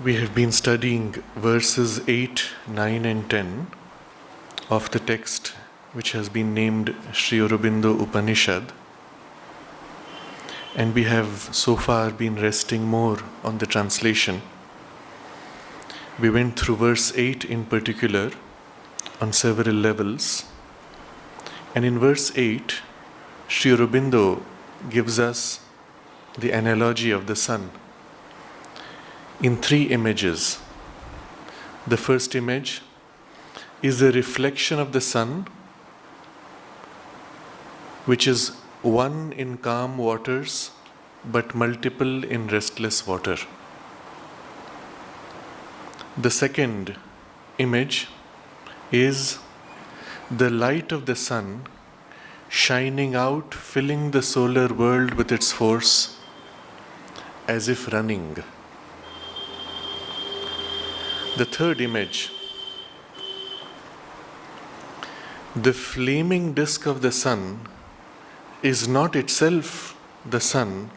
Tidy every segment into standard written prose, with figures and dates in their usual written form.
We have been studying verses 8, 9 and 10 of the text which has been named Sri Aurobindo Upanishad, and we have so far been resting more on the translation. We went through verse 8 in particular on several levels, and in verse 8 Sri Aurobindo gives us the analogy of the sun in three images. The first image is the reflection of the sun, which is one in calm waters but multiple in restless water. The second image is the light of the sun shining out, filling the solar world with its force as if running. The third image, the flaming disk of the sun is not itself the sun,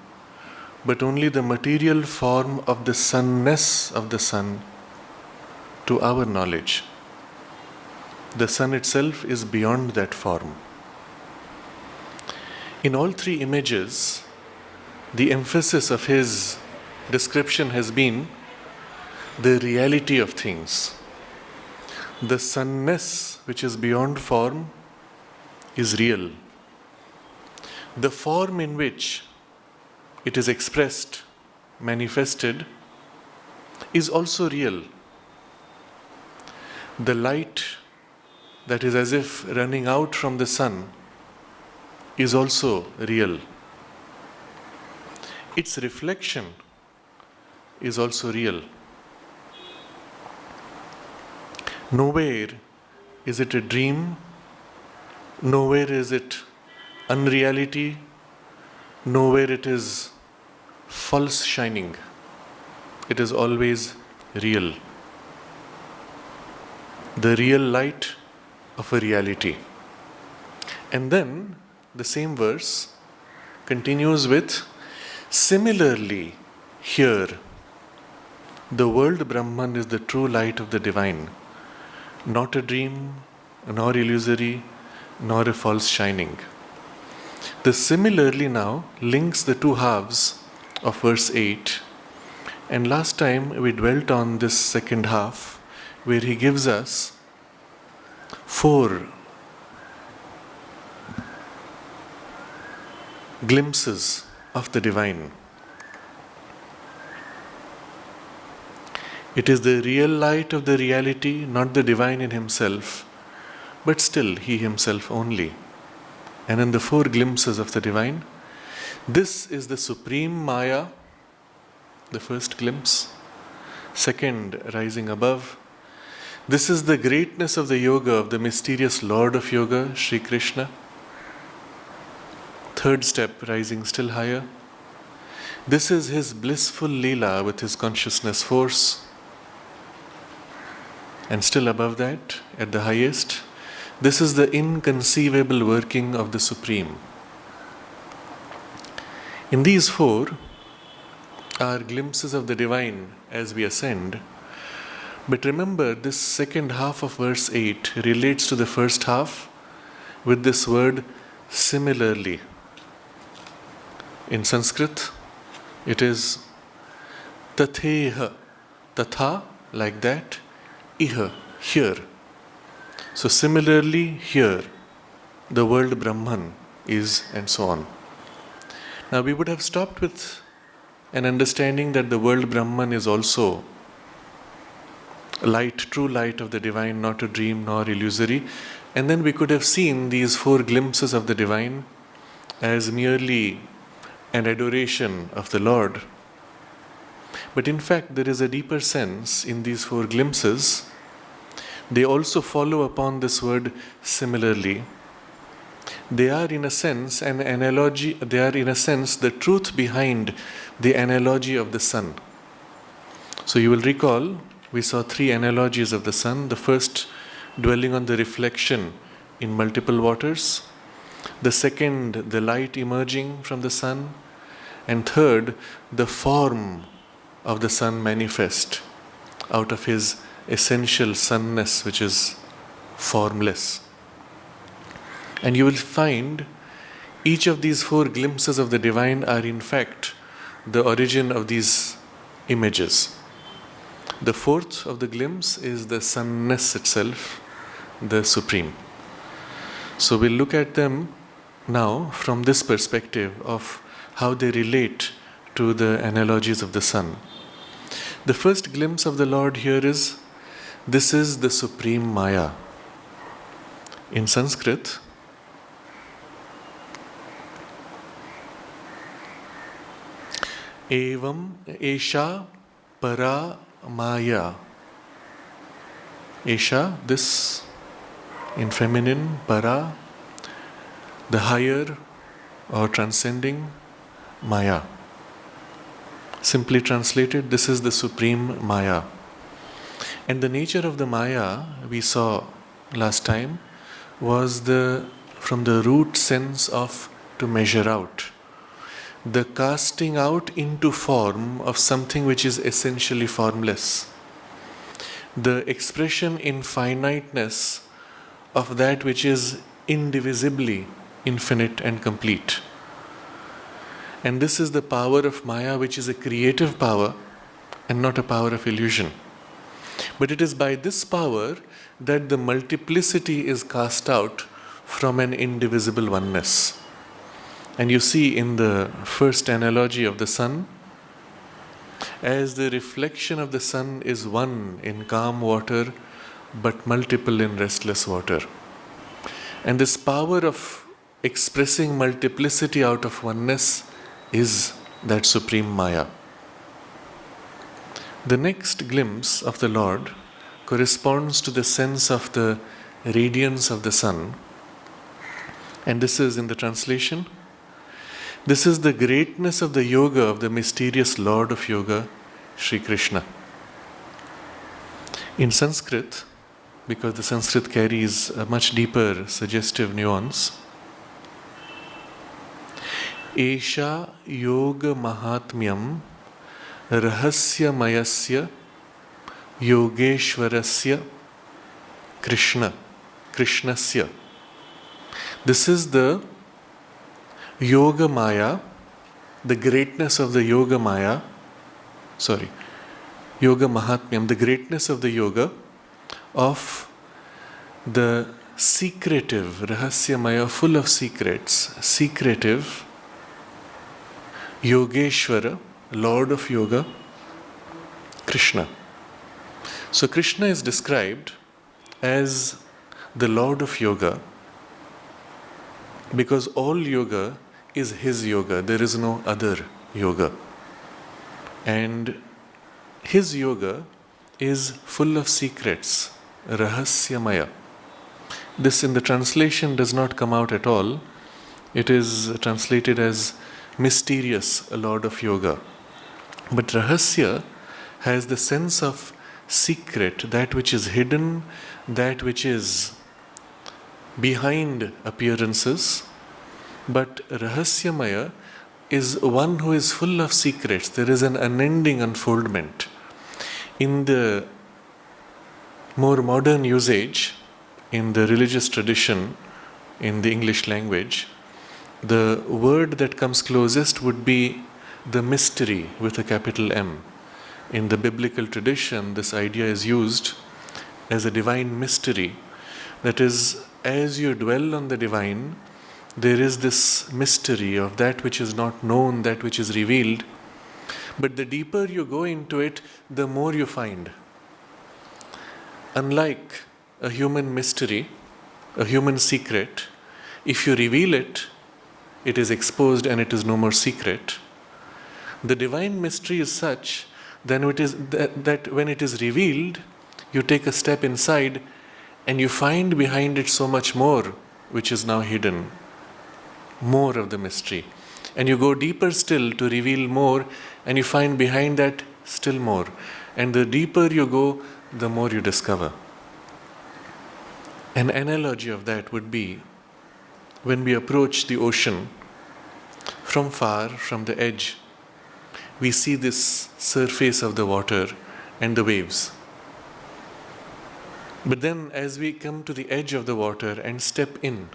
but only the material form of the sunness of the sun to our knowledge. The sun itself is beyond that form. In all three images, the emphasis of his description has been the reality of things. The sunness, which is beyond form, is real. The form in which it is expressed, manifested, is also real. The light that is as if running out from the sun is also real. Its reflection is also real. Nowhere is it a dream, nowhere is it unreality, nowhere it is false shining. It is always real. The real light of a reality. And then the same verse continues with, similarly, here, the world Brahman is the true light of the divine, not a dream, nor illusory, nor a false shining. The similarly now links the two halves of verse 8, and last time we dwelt on this second half where he gives us 4 glimpses of the divine. It is the real light of the reality, not the divine in himself, but still he himself only. And in the 4 glimpses of the divine, this is the supreme Maya, the first glimpse. Second, rising above. This is the greatness of the yoga of the mysterious Lord of Yoga, Sri Krishna. Third step, rising still higher. This is his blissful leela with his consciousness force. And still above that, at the highest, this is the inconceivable working of the Supreme. In these 4 are glimpses of the divine as we ascend. But remember, this second half of verse 8 relates to the first half with this word similarly. In Sanskrit, it is tatheha, tatha, like that, iha, here. So similarly here, the world Brahman is, and so on. Now we would have stopped with an understanding that the world Brahman is also light, true light of the divine, not a dream nor illusory. And then we could have seen these 4 glimpses of the divine as merely an adoration of the Lord. But in fact, there is a deeper sense in these 4 glimpses. They also follow upon this word similarly. They are in a sense an analogy, they are in a sense the truth behind the analogy of the sun. So you will recall, we saw 3 analogies of the sun. The first dwelling on the reflection in multiple waters. The second, the light emerging from the sun. And third, the form of the sun manifest out of his essential sunness, which is formless. And you will find each of these four glimpses of the divine are in fact the origin of these images. The fourth of the glimpse is the sunness itself, the supreme. So we'll look at them now from this perspective of how they relate to the analogies of the sun. The first glimpse of the Lord here is, this is the supreme Maya. In Sanskrit, evam esha para maya. Esha, this, in feminine, para, the higher or transcending Maya. Simply translated, this is the supreme Maya. And the nature of the Maya, we saw last time, was from the root sense of to measure out. The casting out into form of something which is essentially formless. The expression in finiteness of that which is indivisibly infinite and complete. And this is the power of Maya, which is a creative power and not a power of illusion. But it is by this power that the multiplicity is cast out from an indivisible oneness. And you see in the first analogy of the sun, as the reflection of the sun is one in calm water, but multiple in restless water. And this power of expressing multiplicity out of oneness is that supreme Maya. The next glimpse of the Lord corresponds to the sense of the radiance of the sun. And this is in the translation. This is the greatness of the yoga of the mysterious Lord of Yoga, Sri Krishna. In Sanskrit, because the Sanskrit carries a much deeper suggestive nuance, Esha Yoga Mahatmyam Rahasya Mayasya Yogeshwarasya Krishnasya. This is the Yoga Maya, the greatness of the Yoga Maya, Yoga Mahatmyam, the greatness of the yoga of the secretive, Rahasya Maya, full of secrets, secretive Yogeshwara, Lord of Yoga, Krishna. So Krishna is described as the Lord of Yoga because all yoga is his yoga. There is no other yoga. And his yoga is full of secrets, Rahasya Maya. This in the translation does not come out at all. It is translated as mysterious Lord of Yoga. But Rahasya has the sense of secret, that which is hidden, that which is behind appearances. But Rahasya Maya is one who is full of secrets. There is an unending unfoldment. In the more modern usage, in the religious tradition, in the English language, the word that comes closest would be the mystery with a capital M. In the biblical tradition, this idea is used as a divine mystery. That is, as you dwell on the divine, there is this mystery of that which is not known, that which is revealed. But the deeper you go into it, the more you find. Unlike a human mystery, a human secret, if you reveal it, it is exposed and it is no more secret. The divine mystery is such that when it is revealed, you take a step inside and you find behind it so much more which is now hidden, more of the mystery. And you go deeper still to reveal more, and you find behind that still more. And the deeper you go, the more you discover. An analogy of that would be when we approach the ocean from far, from the edge, we see this surface of the water and the waves. But then as we come to the edge of the water and step in,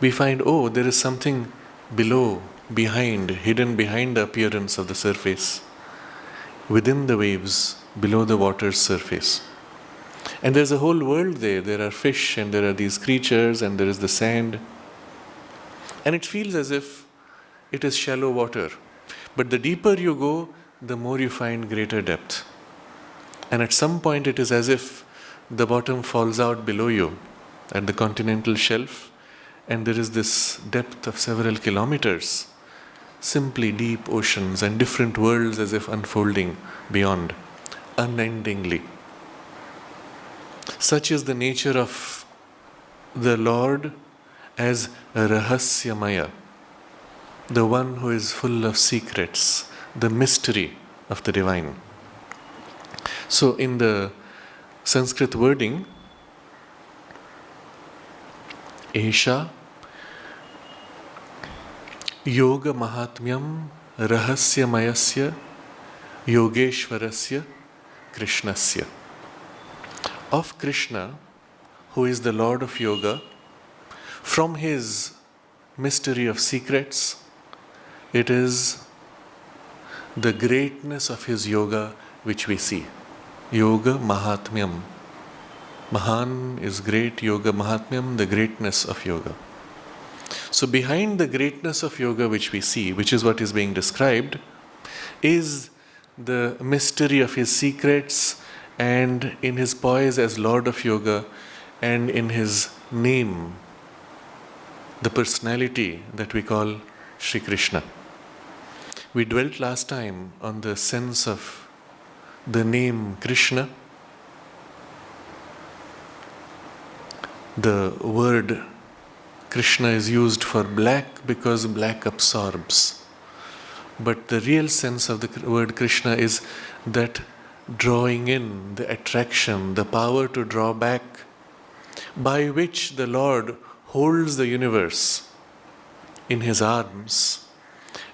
we find, oh, there is something below, behind, hidden behind the appearance of the surface, within the waves, below the water's surface. And there's a whole world there. There are fish and there are these creatures and there is the sand. And it feels as if it is shallow water. But the deeper you go, the more you find greater depth. And at some point it is as if the bottom falls out below you at the continental shelf, and there is this depth of several kilometers, simply deep oceans and different worlds as if unfolding beyond, unendingly. Such is the nature of the Lord as Rahasyamaya, the one who is full of secrets, the mystery of the divine. So in the Sanskrit wording, Esha Yoga Mahatmyam Rahasyamayasya Yogeshwarasya Krishnasya. Of Krishna, who is the Lord of Yoga, from his mystery of secrets, it is the greatness of his yoga which we see. Yoga Mahatmyam. Mahan is great, Yoga Mahatmyam, the greatness of yoga. So behind the greatness of yoga which we see, which is what is being described, is the mystery of his secrets, and in his poise as Lord of Yoga, and in his name, the personality that we call Sri Krishna. We dwelt last time on the sense of the name Krishna. The word Krishna is used for black because black absorbs. But the real sense of the word Krishna is that drawing in, the attraction, the power to draw back, by which the Lord holds the universe in his arms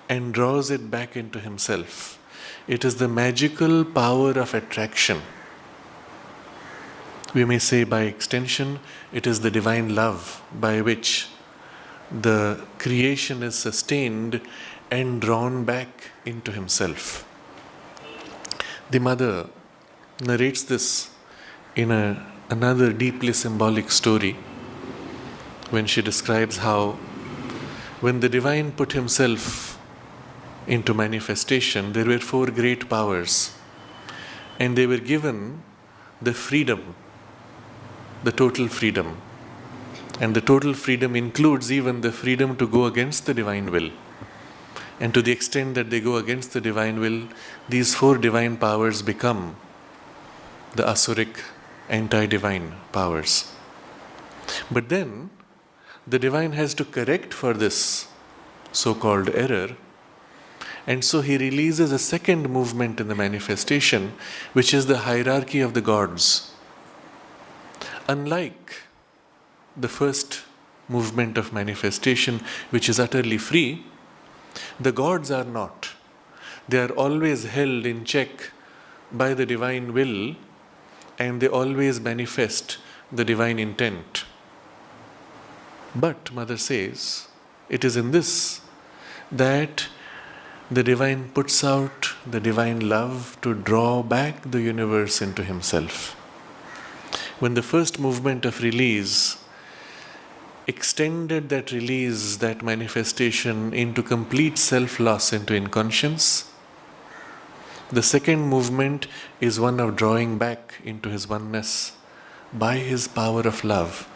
and draws it back into himself. It is the magical power of attraction. We may say by extension, it is the divine love by which the creation is sustained and drawn back into himself. The mother narrates this in another deeply symbolic story when she describes how when the divine put himself into manifestation, there were 4 great powers, and they were given the freedom, the total freedom. And the total freedom includes even the freedom to go against the divine will. And to the extent that they go against the divine will, these 4 divine powers become the asuric, anti-divine powers. But then, the divine has to correct for this so-called error, and so he releases a second movement in the manifestation, which is the hierarchy of the gods. Unlike the first movement of manifestation, which is utterly free, the gods are not. They are always held in check by the divine will, and they always manifest the divine intent. But, Mother says, it is in this that the divine puts out the divine love to draw back the universe into himself. When the first movement of release extended that release, that manifestation into complete self-loss, into inconscience, the second movement is one of drawing back into his oneness by his power of love.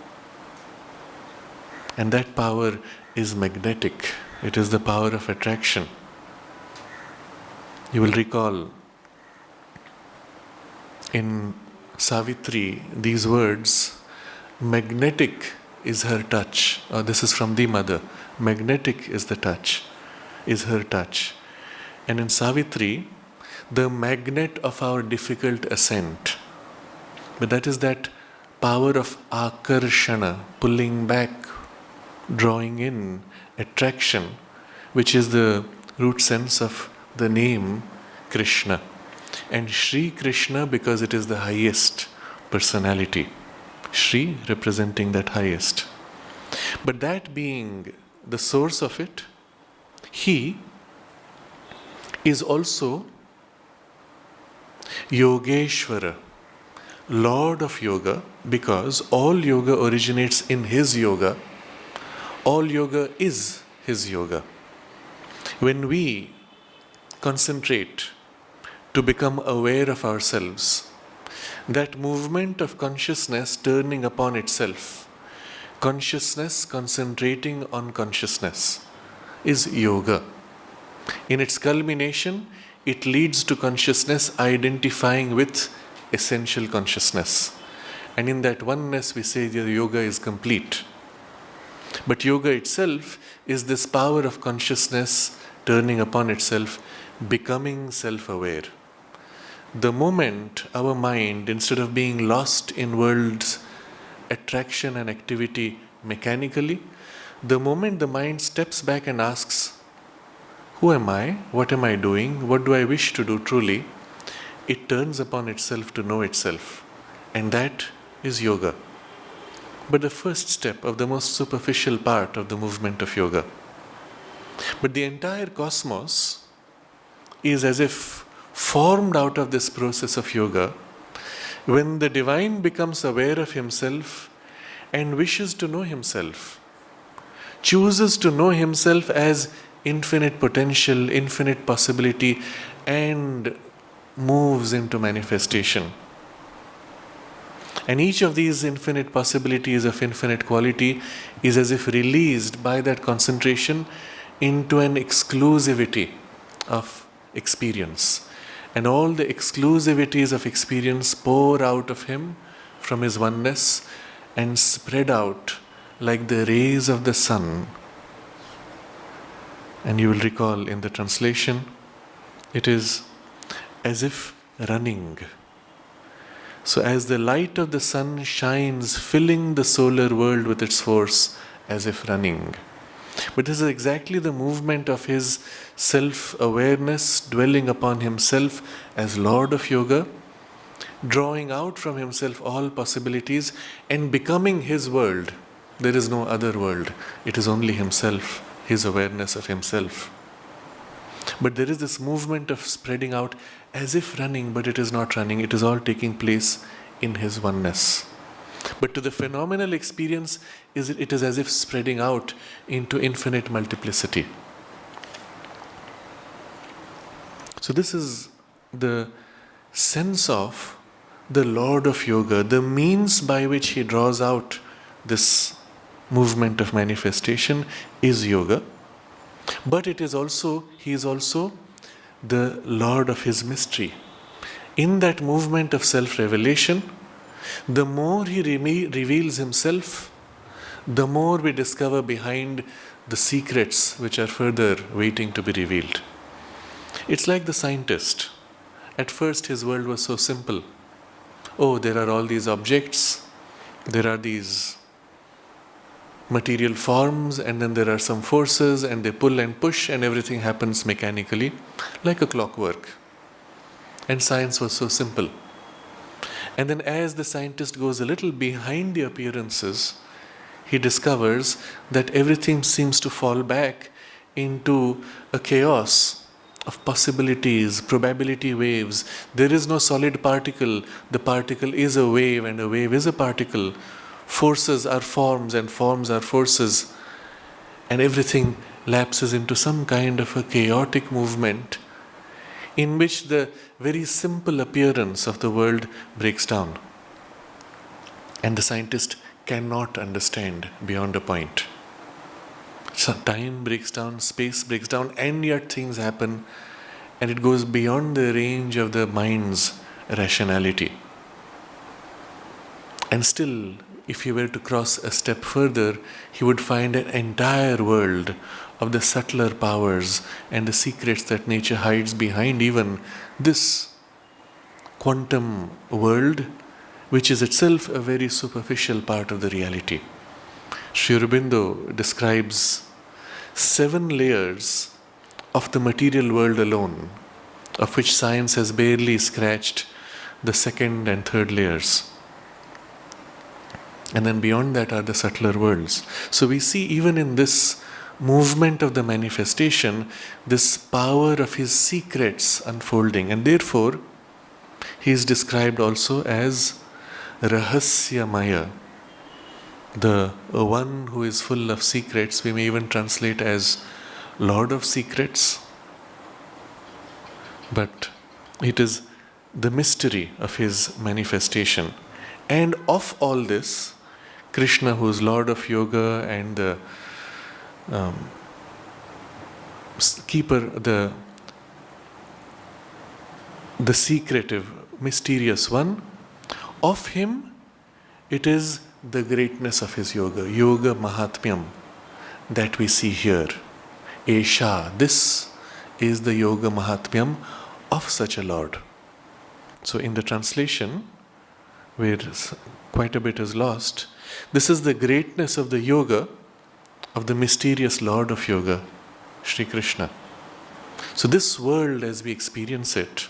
And that power is magnetic. It is the power of attraction. You will recall in Savitri these words, magnetic is her touch. This is from the mother. Magnetic is the touch, is her touch. And in Savitri, the magnet of our difficult ascent. But that is that power of akarshana, pulling back, drawing in, attraction, which is the root sense of the name Krishna. And Sri Krishna, because it is the highest personality. Sri representing that highest. But that being the source of it, he is also Yogeshwara, Lord of Yoga, because all yoga originates in his yoga. All yoga is his yoga. When we concentrate to become aware of ourselves, that movement of consciousness turning upon itself, consciousness concentrating on consciousness, is yoga. In its culmination, it leads to consciousness identifying with essential consciousness. And in that oneness, we say the yoga is complete. But yoga itself is this power of consciousness turning upon itself, becoming self-aware. The moment our mind, instead of being lost in world's attraction and activity mechanically, the moment the mind steps back and asks, who am I? What am I doing? What do I wish to do truly? It turns upon itself to know itself. And that is yoga. But the first step of the most superficial part of the movement of yoga. But the entire cosmos is as if formed out of this process of yoga, when the divine becomes aware of himself and wishes to know himself, chooses to know himself as infinite potential, infinite possibility, and moves into manifestation. And each of these infinite possibilities of infinite quality is as if released by that concentration into an exclusivity of experience. And all the exclusivities of experience pour out of him from his oneness and spread out like the rays of the sun. And you will recall in the translation, it is as if running. So as the light of the sun shines, filling the solar world with its force, as if running. But this is exactly the movement of his self-awareness, dwelling upon himself as Lord of Yoga, drawing out from himself all possibilities and becoming his world. There is no other world. It is only himself, his awareness of himself. But there is this movement of spreading out as if running, but it is not running. It is all taking place in his oneness. But to the phenomenal experience, it is as if spreading out into infinite multiplicity. So this is the sense of the Lord of Yoga, the means by which he draws out this movement of manifestation is yoga. But he is also the Lord of his mystery. In that movement of self-revelation, the more he reveals himself, the more we discover behind the secrets which are further waiting to be revealed. It's like the scientist. At first his world was so simple. Oh, there are all these objects, there are these material forms, and then there are some forces, and they pull and push, and everything happens mechanically, like a clockwork. And science was so simple. And then as the scientist goes a little behind the appearances, he discovers that everything seems to fall back into a chaos of possibilities, probability waves. There is no solid particle. The particle is a wave, and a wave is a particle. Forces are forms, and forms are forces. And everything lapses into some kind of a chaotic movement in which the very simple appearance of the world breaks down. And the scientist cannot understand beyond a point. So time breaks down, space breaks down, and yet things happen, and it goes beyond the range of the mind's rationality. And still, if he were to cross a step further, he would find an entire world of the subtler powers and the secrets that nature hides behind even this quantum world, which is itself a very superficial part of the reality. Sri Aurobindo describes 7 layers of the material world alone, of which science has barely scratched the second and third layers. And then beyond that are the subtler worlds. So we see even in this movement of the manifestation, this power of his secrets unfolding. And therefore, he is described also as Rahasyamaya, the one who is full of secrets. We may even translate as Lord of Secrets. But it is the mystery of his manifestation. And of all this, Krishna, who is Lord of Yoga and the keeper, the secretive, mysterious one, of him it is the greatness of his yoga, Yoga Mahatmyam, that we see here. Esha, this is the Yoga Mahatmyam of such a Lord. So in the translation, where quite a bit is lost, this is the greatness of the yoga of the mysterious Lord of Yoga, Sri Krishna. So this world as we experience it,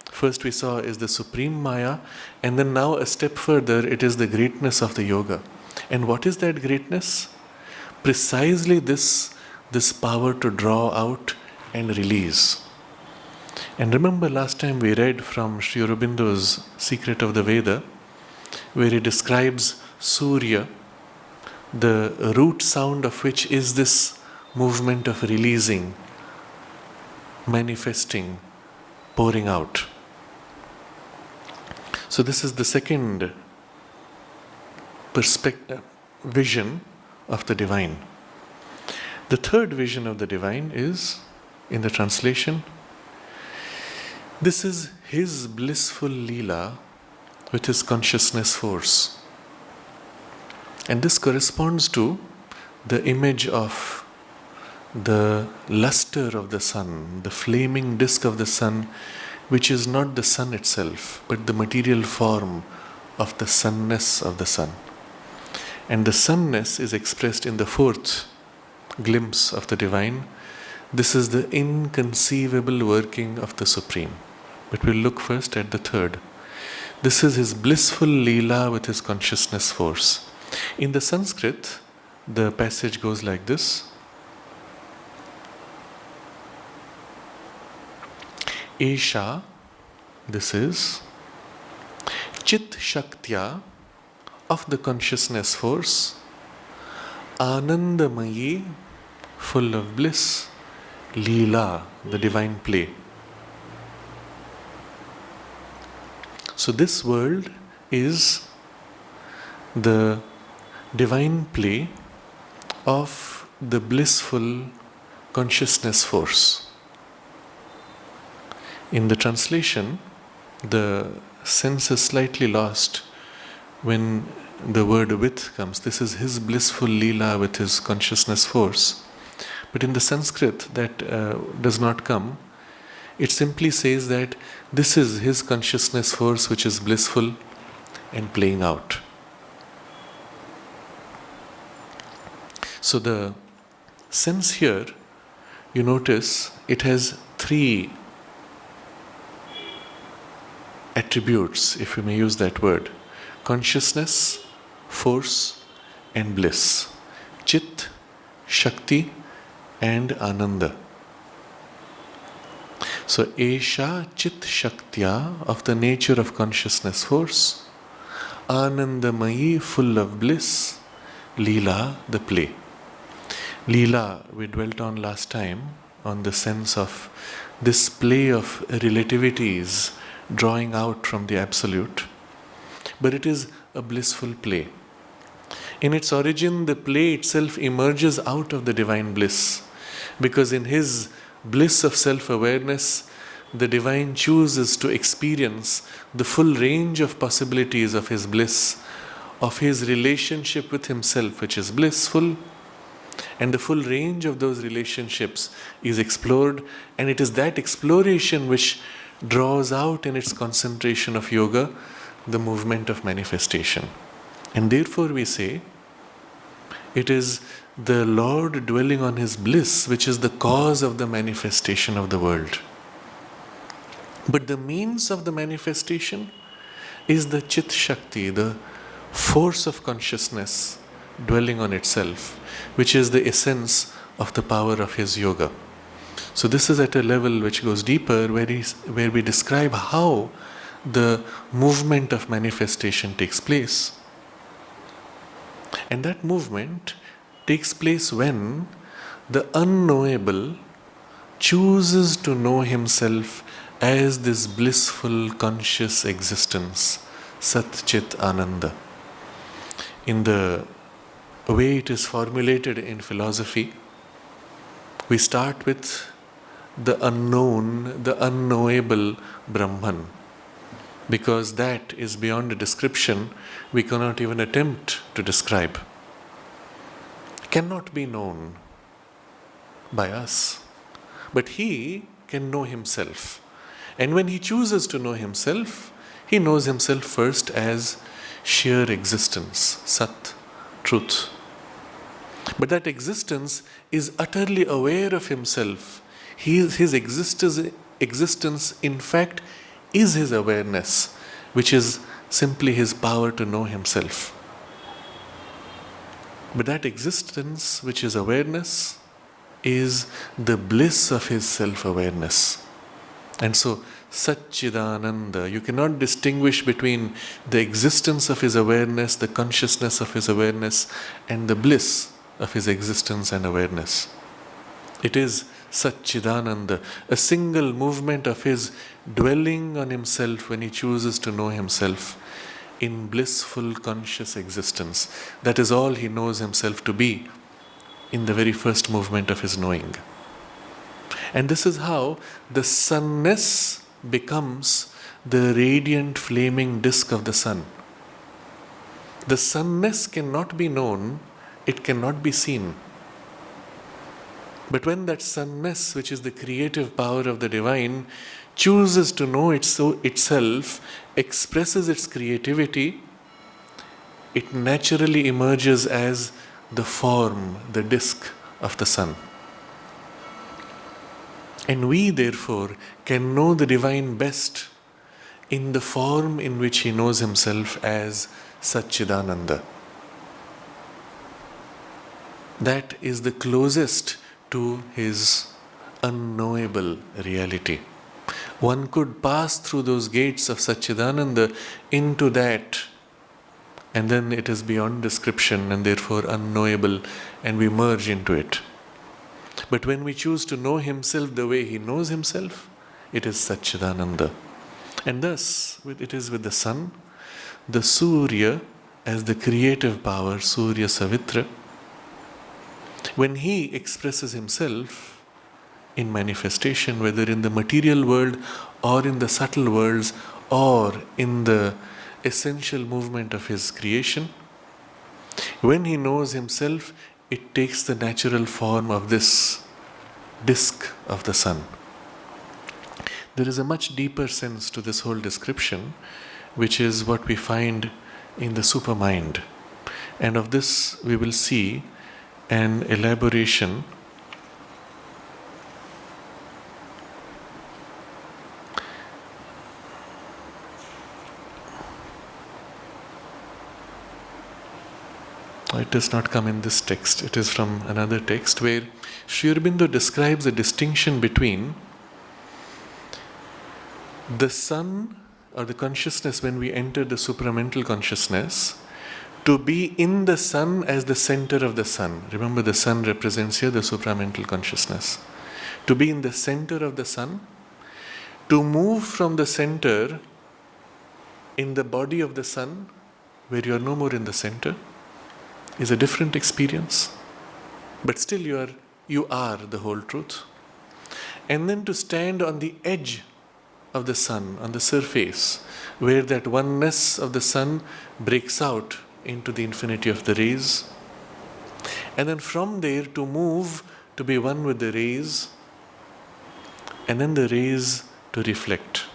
first we saw is the supreme Maya, and then now a step further it is the greatness of the yoga. And what is that greatness? Precisely this power to draw out and release. And remember last time we read from Sri Aurobindo's Secret of the Veda, where he describes Surya, the root sound of which is this movement of releasing, manifesting, pouring out. So this is the second perspective, vision of the divine. The third vision of the divine is, in the translation, this is his blissful leela with his consciousness force. And this corresponds to the image of the luster of the sun, the flaming disk of the sun, which is not the sun itself, but the material form of the sunness of the sun. And the sunness is expressed in the fourth glimpse of the divine. This is the inconceivable working of the Supreme. But we'll look first at the third. This is his blissful leela with his consciousness force. In the Sanskrit, the passage goes like this. Esha, this is Chit Shaktya of the consciousness force, Anandamayi, full of bliss, leela, the divine play. So this world is the divine play of the blissful consciousness force. In the translation, the sense is slightly lost when the word with comes. This is his blissful leela with his consciousness force. But in the Sanskrit, that does not come. It simply says that this is his consciousness force which is blissful and playing out. So the sense here, you notice, it has three attributes, if we may use that word: consciousness, force, and bliss. Chit, Shakti, and Ananda. So, Esha Chit Shaktya, of the nature of consciousness force, Anandamayi, full of bliss, Leela, the play. Leela, we dwelt on last time, on the sense of this play of relativities drawing out from the absolute, but it is a blissful play. In its origin, the play itself emerges out of the divine bliss, because in his bliss of self-awareness, the divine chooses to experience the full range of possibilities of his bliss, of his relationship with himself, which is blissful, and the full range of those relationships is explored, and it is that exploration which draws out in its concentration of yoga the movement of manifestation. And therefore we say, it is the Lord dwelling on his bliss which is the cause of the manifestation of the world. But the means of the manifestation is the Chit Shakti, the force of consciousness dwelling on itself, which is the essence of the power of his yoga. So this is at a level which goes deeper, where we describe how the movement of manifestation takes place. And that movement takes place when the unknowable chooses to know himself as this blissful conscious existence, Sat Chit Ananda. In the way it is formulated in philosophy, we start with the unknown, the unknowable Brahman, because that is beyond a description we cannot even attempt to describe. Cannot be known by us, but he can know himself. And when he chooses to know himself, he knows himself first as sheer existence, Sat, truth. But that existence is utterly aware of himself. His existence, in fact, is his awareness, which is simply his power to know himself. But that existence, which is awareness, is the bliss of his self-awareness. And so, Satchidananda, you cannot distinguish between the existence of his awareness, the consciousness of his awareness, and the bliss of his existence and awareness. It is Satchidananda, a single movement of his dwelling on himself when he chooses to know himself in blissful conscious existence. That is all he knows himself to be in the very first movement of his knowing. And this is how the sunness becomes the radiant flaming disk of the sun. The sunness cannot be known, it cannot be seen. But when that sunness, which is the creative power of the divine, chooses to know itself, expresses its creativity, it naturally emerges as the form, the disk of the sun. And we, therefore, can know the divine best in the form in which he knows himself as Satchidananda. That is the closest to his unknowable reality. One could pass through those gates of Satchidananda into that, and then it is beyond description and therefore unknowable, and we merge into it. But when we choose to know himself the way he knows himself, it is Satchidananda. And thus, it is with the sun, the Surya as the creative power, Surya Savitra. When he expresses himself in manifestation, whether in the material world or in the subtle worlds or in the essential movement of his creation, when he knows himself, it takes the natural form of this disk of the sun. There is a much deeper sense to this whole description, which is what we find in the supermind. And of this we will see an elaboration It does not come in this text. It is from another text where Sri Aurobindo describes a distinction between the sun or the consciousness when we enter the supramental consciousness, to be in the sun as the center of the sun. Remember, the sun represents here the supramental consciousness. To be in the center of the sun, to move from the center in the body of the sun, where you are no more in the center, is a different experience. But still you are the whole truth. And then to stand on the edge of the sun, on the surface, where that oneness of the sun breaks out into the infinity of the rays. And then from there to move to be one with the rays, and then the rays to reflect.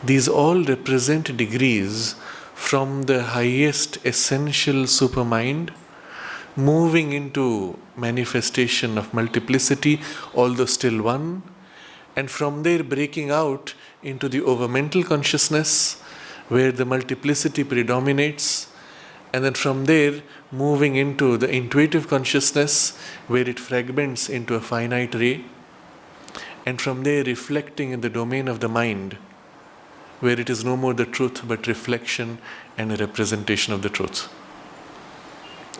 These all represent degrees from the highest essential supermind, moving into manifestation of multiplicity, although still one, and from there breaking out into the overmental consciousness, where the multiplicity predominates, and then from there moving into the intuitive consciousness where it fragments into a finite ray, and from there reflecting in the domain of the mind where it is no more the truth but reflection and a representation of the truth.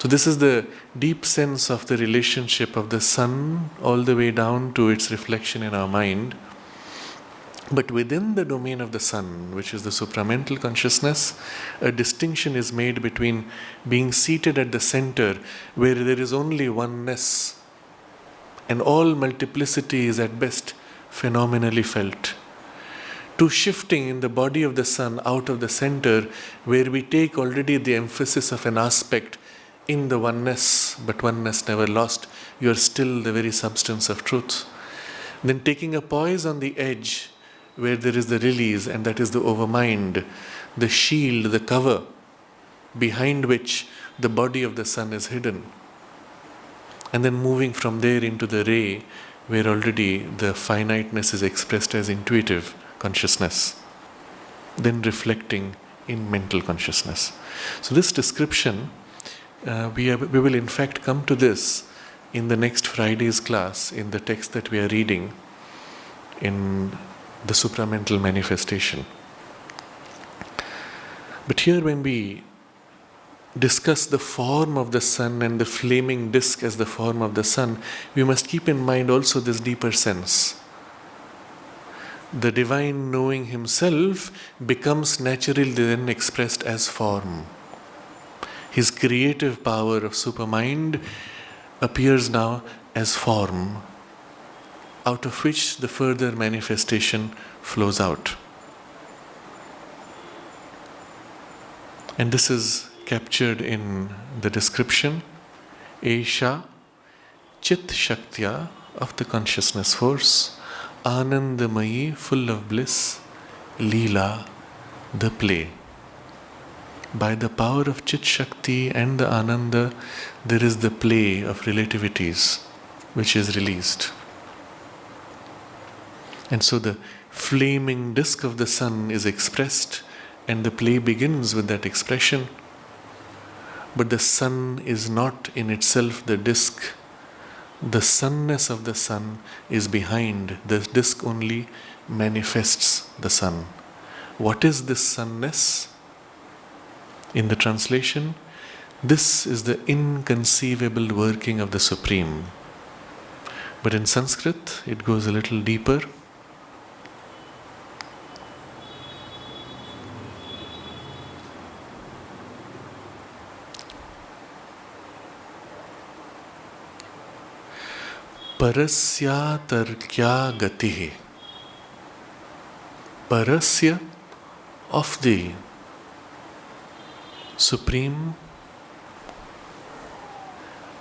So this is the deep sense of the relationship of the sun all the way down to its reflection in our mind. But within the domain of the sun, which is the supramental consciousness, a distinction is made between being seated at the center where there is only oneness and all multiplicity is at best phenomenally felt, to shifting in the body of the sun out of the center where we take already the emphasis of an aspect in the oneness, but oneness never lost, you are still the very substance of truth. Then taking a poise on the edge where there is the release, and that is the overmind, the shield, the cover behind which the body of the sun is hidden. And then moving from there into the ray where already the finiteness is expressed as intuitive consciousness, then reflecting in mental consciousness. So this description, we will in fact come to this in the next Friday's class in the text that we are reading in the supramental manifestation. But here when we discuss the form of the sun and the flaming disk as the form of the sun, we must keep in mind also this deeper sense. The divine knowing himself becomes naturally then expressed as form. His creative power of supermind appears now as form, out of which the further manifestation flows out. And this is captured in the description, Esha Chit Shaktya of the consciousness force, Anandamayi, full of bliss, leela, the play. By the power of Chit Shakti and the Ananda, there is the play of relativities which is released. And so the flaming disk of the sun is expressed, and the play begins with that expression. But the sun is not in itself the disk. The sunness of the sun is behind. The disk only manifests the sun. What is this sunness? In the translation, this is the inconceivable working of the Supreme. But in Sanskrit, it goes a little deeper. Parasya tarkya gatihi. Parasya, of the Supreme,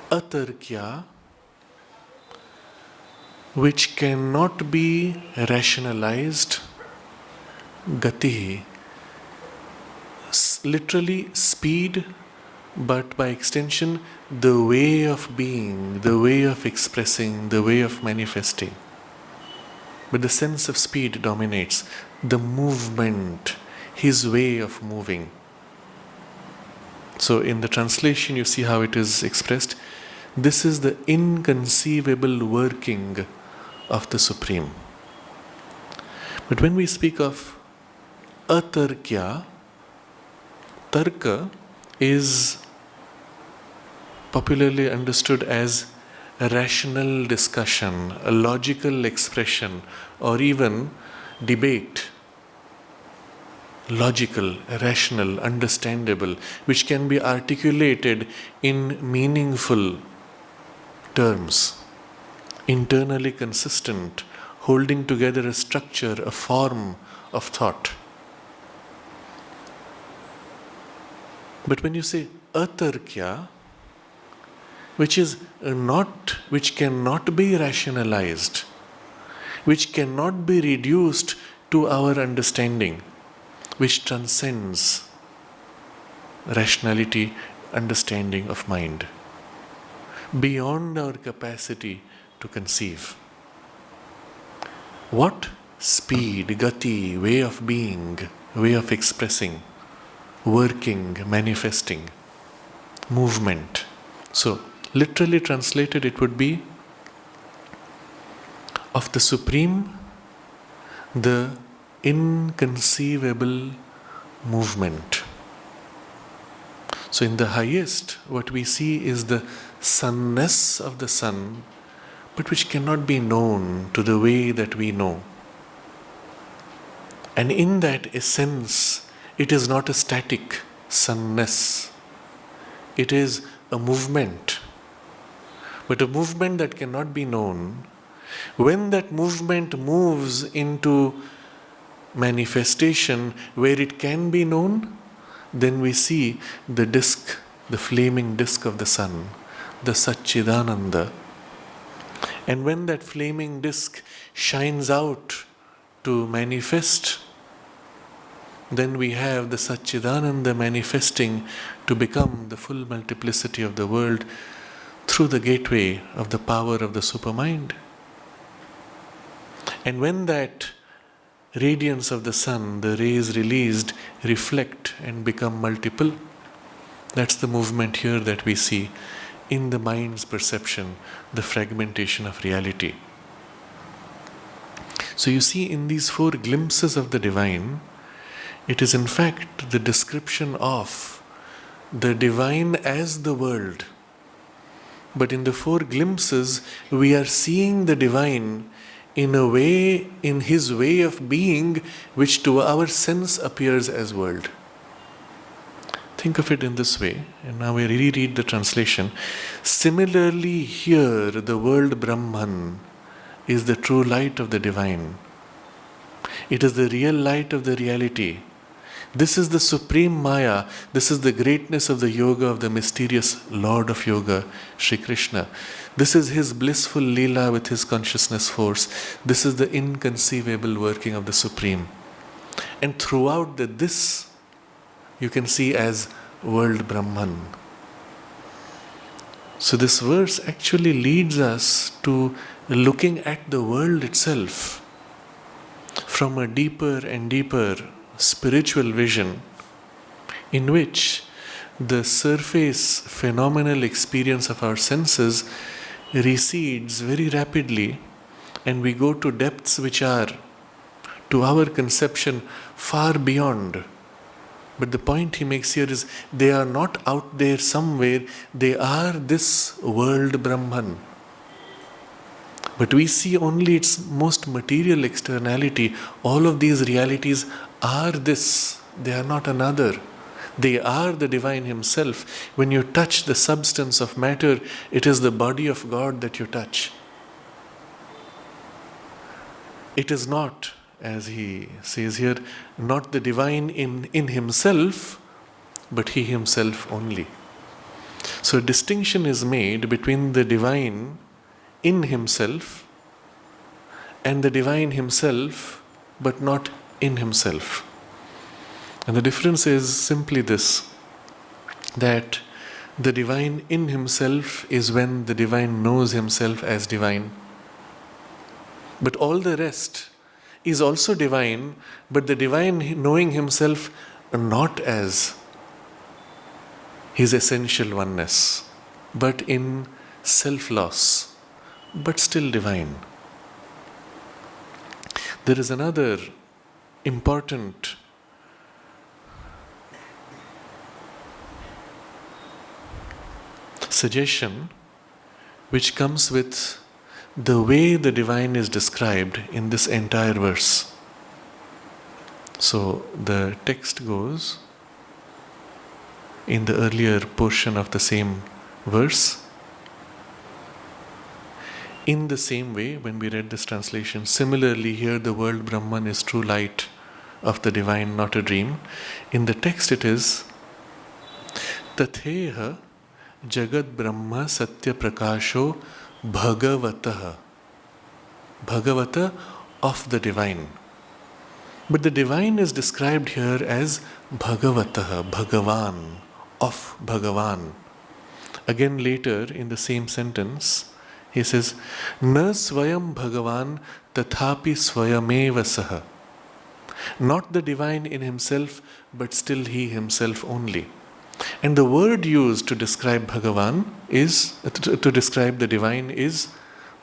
atarkya, which cannot be rationalized, gatihi, literally speed, but by extension the way of being, the way of expressing, the way of manifesting. But the sense of speed dominates, the movement, his way of moving. So in the translation you see how it is expressed. This is the inconceivable working of the Supreme. But when we speak of atarkya, tarka is popularly understood as a rational discussion, a logical expression, or even debate. Logical, rational, understandable, which can be articulated in meaningful terms, internally consistent, holding together a structure, a form of thought. But when you say atarkya, which cannot be rationalized, which cannot be reduced to our understanding, which transcends rationality, understanding of mind, beyond our capacity to conceive. What speed, gati, way of being, way of expressing, working, manifesting. movement. So, literally translated, it would be of the Supreme, the inconceivable movement. So, in the highest, what we see is the sunness of the sun, but which cannot be known to the way that we know. And in that essence, it is not a static sunness. It is a movement, but a movement that cannot be known. When that movement moves into manifestation where it can be known, then we see the disk, the flaming disk of the sun, the Satchidananda. And when that flaming disk shines out to manifest, then we have the Satchidananda manifesting to become the full multiplicity of the world through the gateway of the power of the supermind. And when that radiance of the sun, the rays released, reflect and become multiple, that's the movement here that we see in the mind's perception, the fragmentation of reality. So you see, in these four glimpses of the divine, it is in fact the description of the divine as the world. But in the four glimpses, we are seeing the divine in a way, in his way of being, which to our sense appears as world. Think of it in this way, and now we reread the translation. Similarly, here the world Brahman is the true light of the divine. It is the real light of the reality. This is the supreme Maya. This is the greatness of the yoga of the mysterious Lord of Yoga, Sri Krishna. This is his blissful leela with his consciousness force. This is the inconceivable working of the Supreme. And throughout this, you can see as world Brahman. So this verse actually leads us to looking at the world itself from a deeper and deeper spiritual vision, in which the surface phenomenal experience of our senses recedes very rapidly, and we go to depths which are, to our conception, far beyond. But the point he makes here is, they are not out there somewhere, they are this world Brahman. But we see only its most material externality. All of these realities are this, they are not another. They are the divine himself. When you touch the substance of matter, it is the body of God that you touch. It is not, as he says here, not the divine in himself, but he himself only. So a distinction is made between the divine in himself and the divine himself, but not in himself. And the difference is simply this, that the divine in himself is when the divine knows himself as divine. But all the rest is also divine, but the divine knowing himself not as his essential oneness, but in self-loss, but still divine. There is another important suggestion which comes with the way the divine is described in this entire verse. So the text goes in the earlier portion of the same verse. In the same way, when we read this translation, similarly here the world Brahman is true light of the divine, not a dream. In the text it is Tatheha Jagad Brahma Satya Prakasho Bhagavatah. Bhagavata, of the divine. But the divine is described here as Bhagavatah, Bhagavan, of Bhagavan. Again later in the same sentence, he says, Na swayam Bhagavan tathapi swayameva saha. Not the divine in himself, but still he himself only. And the word used to describe Bhagavan is, to describe the divine is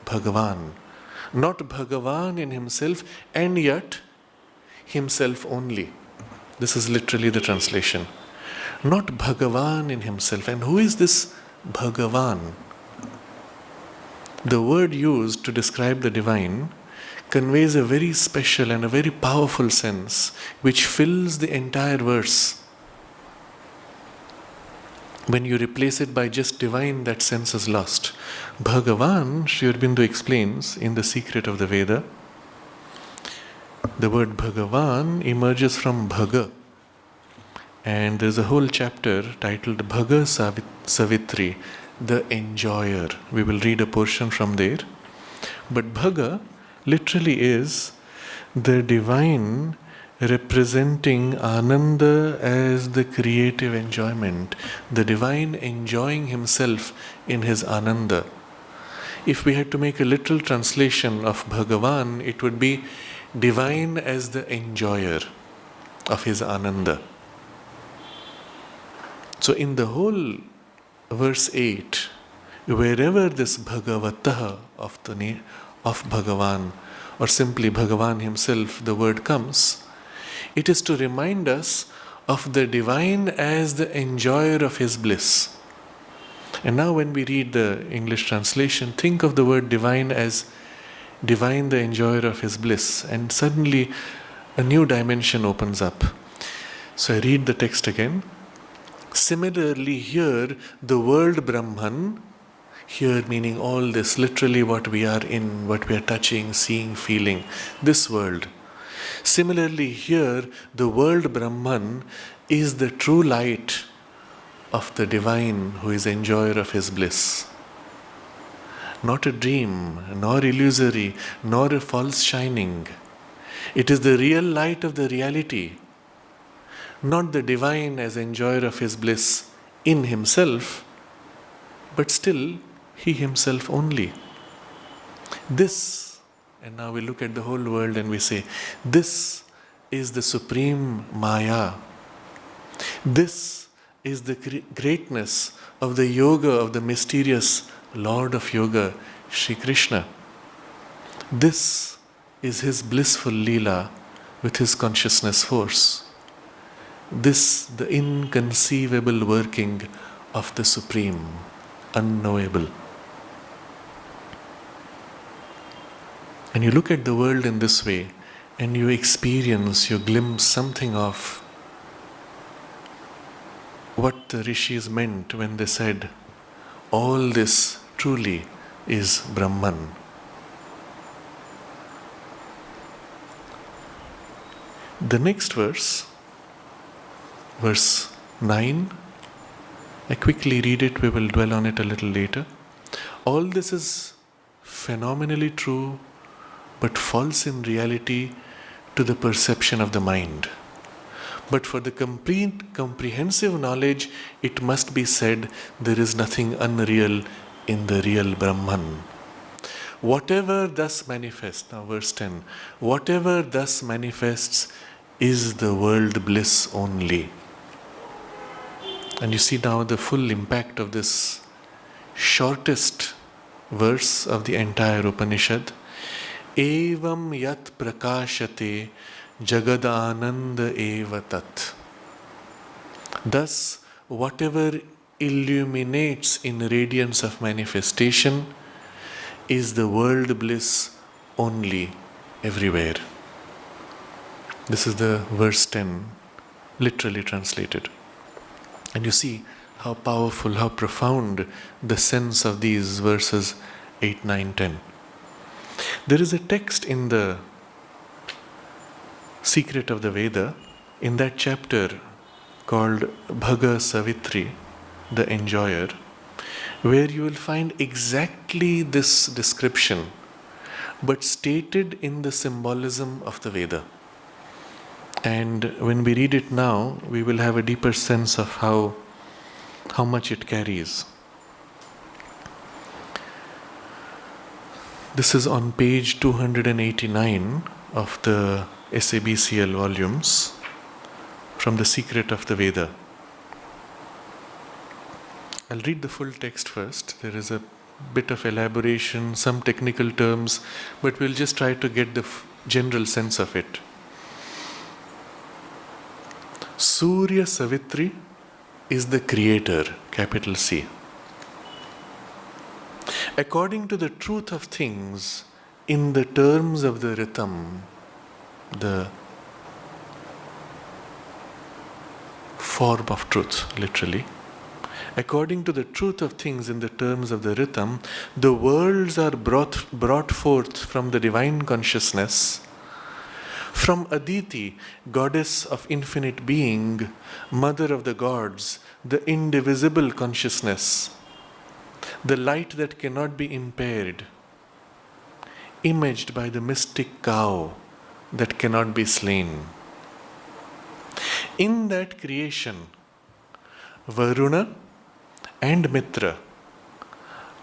Bhagavan. Not Bhagavan in himself, and yet himself only. This is literally the translation. Not Bhagavan in himself. And who is this Bhagavan? The word used to describe the divine conveys a very special and a very powerful sense which fills the entire verse. When you replace it by just divine, that sense is lost. Bhagavan, Sri Aurobindo explains in The Secret of the Veda, the word Bhagavan emerges from Bhaga. And there's a whole chapter titled Bhaga Savitri, the enjoyer. We will read a portion from there. But Bhaga literally is the divine representing Ananda as the creative enjoyment, the divine enjoying himself in his Ananda. If we had to make a literal translation of Bhagavan, it would be divine as the enjoyer of his Ananda. So in the whole verse 8, wherever this Bhagavatah of the name of Bhagavan, or simply Bhagavan himself, the word comes, it is to remind us of the divine as the enjoyer of his bliss. And now when we read the English translation, think of the word divine as divine, the enjoyer of his bliss, and suddenly a new dimension opens up. So I read the text again. Similarly, here the world Brahman, here meaning all this, literally what we are in, what we are touching, seeing, feeling, this world. Similarly, here the world Brahman is the true light of the divine who is enjoyer of his bliss. Not a dream, nor illusory, nor a false shining. It is the real light of the reality, not the divine as enjoyer of his bliss in himself, but still he himself only. This, and now we look at the whole world and we say, this is the supreme Maya. This is the greatness of the yoga of the mysterious Lord of Yoga, Sri Krishna. This is his blissful leela with his consciousness force. This, the inconceivable working of the Supreme, unknowable. And you look at the world in this way, and you experience, you glimpse something of what the rishis meant when they said, all this truly is Brahman. The next verse, verse 9, I quickly read it, we will dwell on it a little later. All this is phenomenally true, but false in reality to the perception of the mind. But for the complete, comprehensive knowledge, it must be said there is nothing unreal in the real Brahman. Whatever thus manifests, now verse 10, whatever thus manifests is the world bliss only. And you see now the full impact of this shortest verse of the entire Upanishad. Evam yat prakashate jagadananda eva tat. Thus, whatever illuminates in radiance of manifestation is the world bliss only, everywhere. This is the verse 10, literally translated. And you see how powerful, how profound the sense of these verses 8, 9, 10. There is a text in the Secret of the Veda, in that chapter called Bhaga Savitri, the enjoyer, where you will find exactly this description, but stated in the symbolism of the Veda. And when we read it now, we will have a deeper sense of how much it carries. This is on page 289 of the SABCL volumes from the Secret of the Veda. I'll read the full text first. There is a bit of elaboration, some technical terms, but we'll just try to get the general sense of it. Surya Savitri is the creator, capital C. According to the truth of things, in the terms of the rhythm, the form of truth, literally. According to the truth of things in the terms of the rhythm, the worlds are brought forth from the divine consciousness, from Aditi, goddess of infinite being, mother of the gods, the indivisible consciousness, the light that cannot be impaired, imaged by the mystic cow that cannot be slain. In that creation, Varuna and Mitra,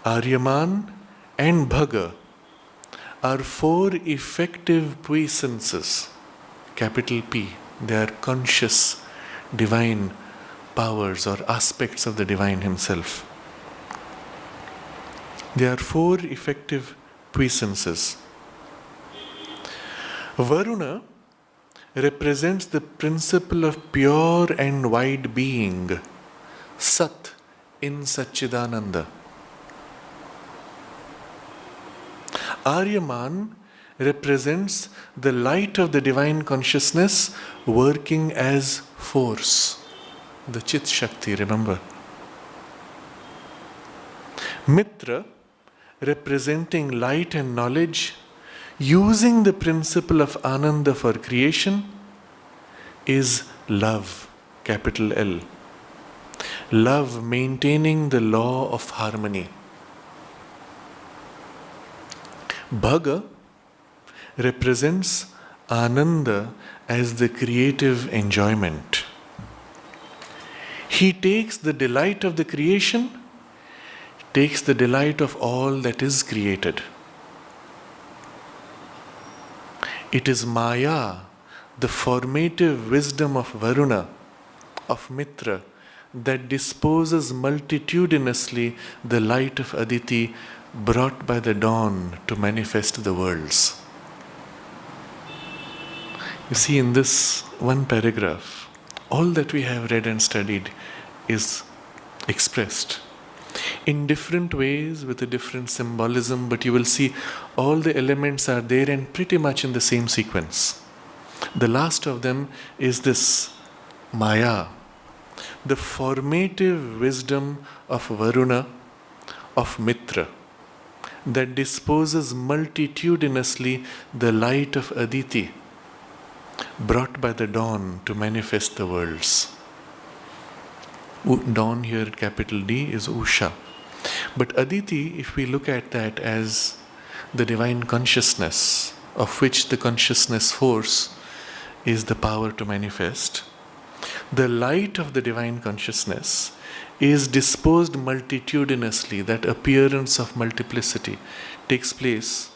Aryaman and Bhaga are four effective puissances, capital P. They are conscious divine powers or aspects of the divine himself. They are four effective puissances. Varuna represents the principle of pure and wide being, Sat in Satchidananda. Aryaman represents the light of the divine consciousness working as force, the Chit Shakti, remember. Mitra, representing light and knowledge, using the principle of Ananda for creation, is love, capital L. Love maintaining the law of harmony. Bhaga represents Ananda as the creative enjoyment. He takes the delight of the creation, takes the delight of all that is created. It is Maya, the formative wisdom of Varuna, of Mitra, that disposes multitudinously the light of Aditi brought by the dawn to manifest the worlds. You see, in this one paragraph, all that we have read and studied is expressed in different ways with a different symbolism, but you will see all the elements are there and pretty much in the same sequence. The last of them is this Maya, the formative wisdom of Varuna, of Mitra, that disposes multitudinously the light of Aditi, brought by the dawn to manifest the worlds. Dawn here, capital D, is Usha. But Aditi, if we look at that as the divine consciousness, of which the consciousness force is the power to manifest, the light of the divine consciousness is disposed multitudinously. That appearance of multiplicity takes place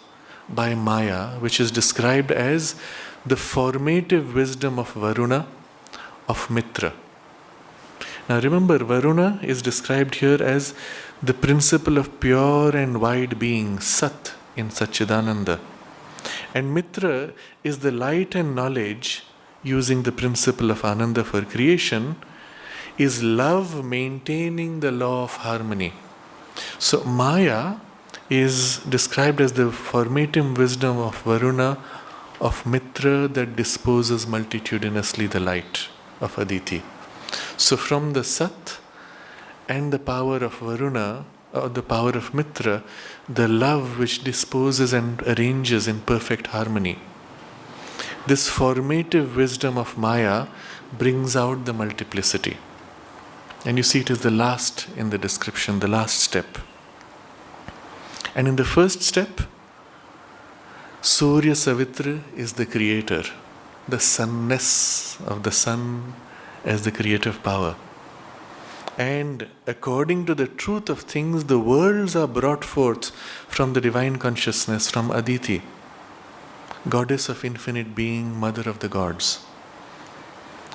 by Maya, which is described as the formative wisdom of Varuna, of Mitra. Now remember, Varuna is described here as the principle of pure and wide being, Sat in Satchidananda. And Mitra is the light and knowledge, using the principle of Ananda for creation, is love maintaining the law of harmony. So Maya is described as the formative wisdom of Varuna, of Mitra, that disposes multitudinously the light of Aditi. So from the Sat and the power of Varuna, or the power of Mitra, the love which disposes and arranges in perfect harmony, this formative wisdom of Maya brings out the multiplicity. And you see, it is the last in the description, the last step. And in the first step, Surya Savitri is the creator, the sunness of the sun as the creative power. And according to the truth of things, the worlds are brought forth from the divine consciousness, from Aditi, goddess of infinite being, mother of the gods.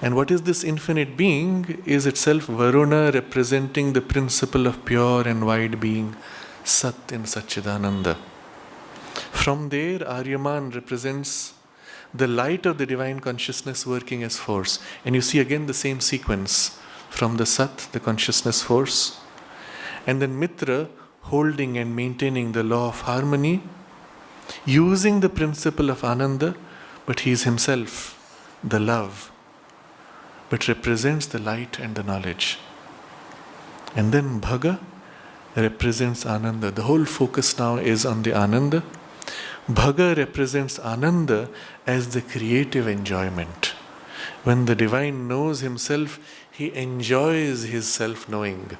And what is this infinite being is itself Varuna, representing the principle of pure and wide being, Sat in Satchidananda. From there, Aryaman represents the light of the divine consciousness working as force. And you see again the same sequence from the Sat, the consciousness force, and then Mitra holding and maintaining the law of harmony, using the principle of Ananda, but he is himself the love, but represents the light and the knowledge. And then Bhaga represents Ananda. The whole focus now is on the Ananda. Bhaga represents Ananda as the creative enjoyment. When the divine knows himself, he enjoys his self-knowing.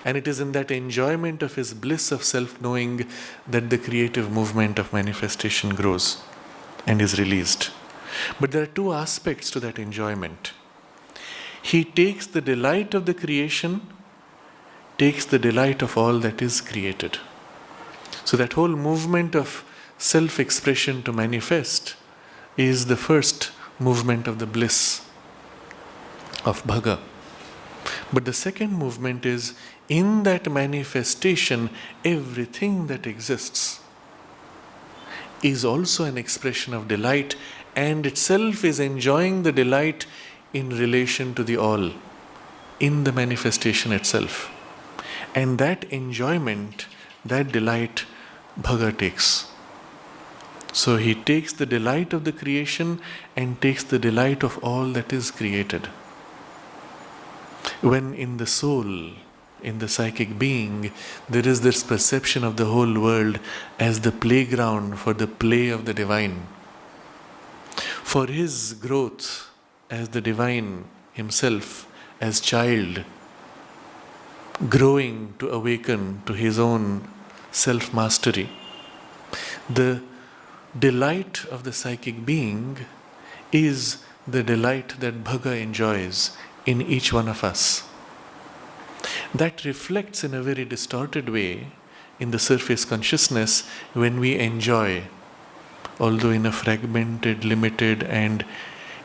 And it is in that enjoyment of his bliss of self-knowing that the creative movement of manifestation grows and is released. But there are two aspects to that enjoyment. He takes the delight of the creation, takes the delight of all that is created. So that whole movement of self-expression to manifest is the first movement of the bliss of Bhaga. But the second movement is, in that manifestation, everything that exists is also an expression of delight, and itself is enjoying the delight in relation to the all, in the manifestation itself. And that enjoyment, that delight, Bhaga takes. So he takes the delight of the creation and takes the delight of all that is created. When in the soul, in the psychic being, there is this perception of the whole world as the playground for the play of the divine, for his growth as the divine himself, as child, growing to awaken to his own self-mastery. The delight of the psychic being is the delight that Bhaga enjoys in each one of us. That reflects in a very distorted way in the surface consciousness when we enjoy, although in a fragmented, limited, and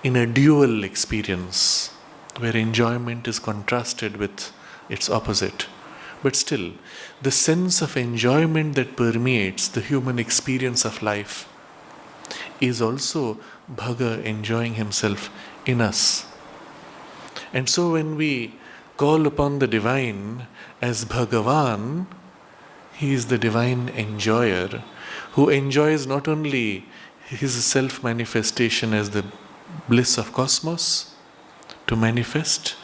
in a dual experience where enjoyment is contrasted with its opposite. But still, the sense of enjoyment that permeates the human experience of life is also Bhaga enjoying himself in us. And so when we call upon the divine as Bhagavan, he is the divine enjoyer who enjoys not only his self-manifestation as the bliss of cosmos to manifest,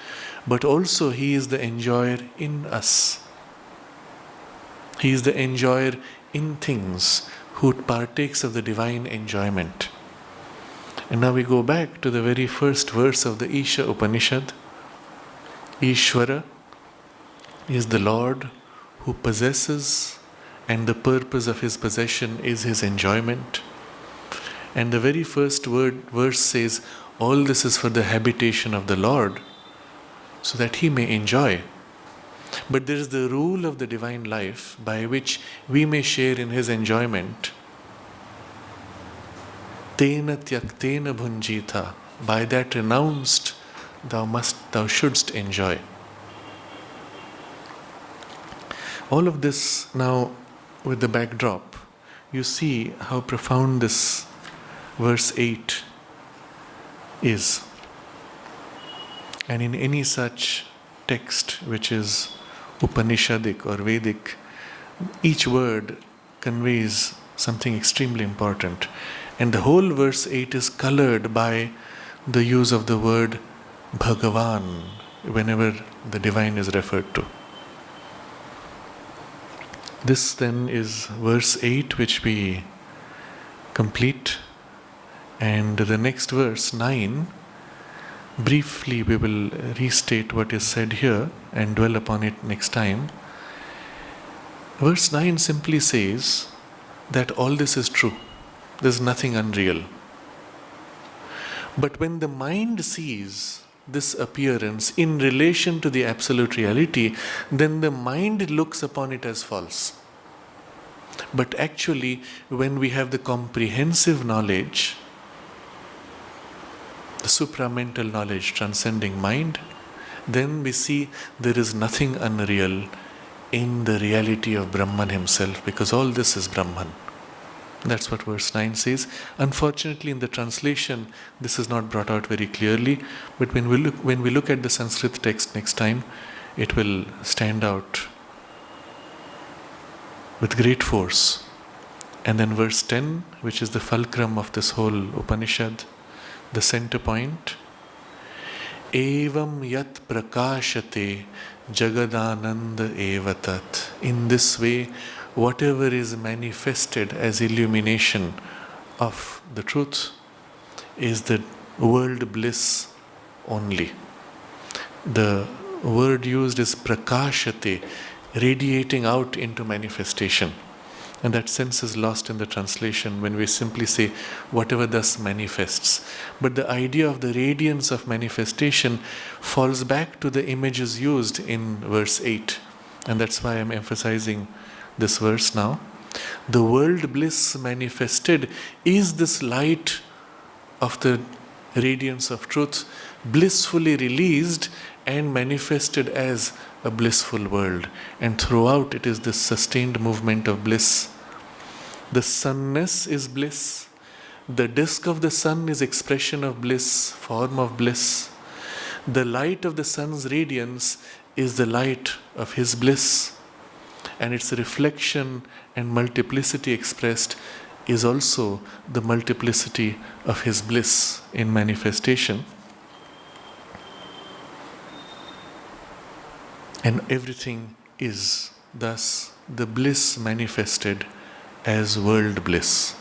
but also he is the enjoyer in us. He is the enjoyer in things who partakes of the divine enjoyment. And now we go back to the very first verse of the Isha Upanishad. Ishvara is the Lord who possesses, and the purpose of his possession is his enjoyment. And the very first verse says, all this is for the habitation of the Lord, so that he may enjoy. But there is the rule of the divine life by which we may share in his enjoyment. Tena tyaktena bhunjita. By that renounced, thou shouldst enjoy. All of this now with the backdrop, you see how profound this verse 8 is. And in any such text which is Upanishadic or Vedic, each word conveys something extremely important. And the whole verse 8 is colored by the use of the word Bhagavan whenever the divine is referred to. This then is verse 8 which we complete. And the next verse, 9, briefly we will restate what is said here and dwell upon it next time. Verse 9 simply says that all this is true. There is nothing unreal. But when the mind sees this appearance in relation to the absolute reality, then the mind looks upon it as false. But actually, when we have the comprehensive knowledge, the supramental knowledge transcending mind, then we see there is nothing unreal in the reality of Brahman himself, because all this is Brahman. That's what verse 9 says. Unfortunately, in the translation, this is not brought out very clearly, but when we look at the Sanskrit text next time, it will stand out with great force. And then verse 10, which is the fulcrum of this whole Upanishad, the center point, Evam yat prakashate jagadananda evatat. In this way, whatever is manifested as illumination of the truth is the world bliss only. The word used is prakashate, radiating out into manifestation. And that sense is lost in the translation when we simply say whatever thus manifests. But the idea of the radiance of manifestation falls back to the images used in verse 8. And that's why I'm emphasizing this verse now. The world bliss manifested is this light of the radiance of truth, blissfully released and manifested as a blissful world. And throughout it is this sustained movement of bliss. The sunness is bliss. The disk of the sun is expression of bliss, form of bliss. The light of the sun's radiance is the light of his bliss. And its reflection and multiplicity expressed is also the multiplicity of his bliss in manifestation. And everything is thus the bliss manifested as world bliss.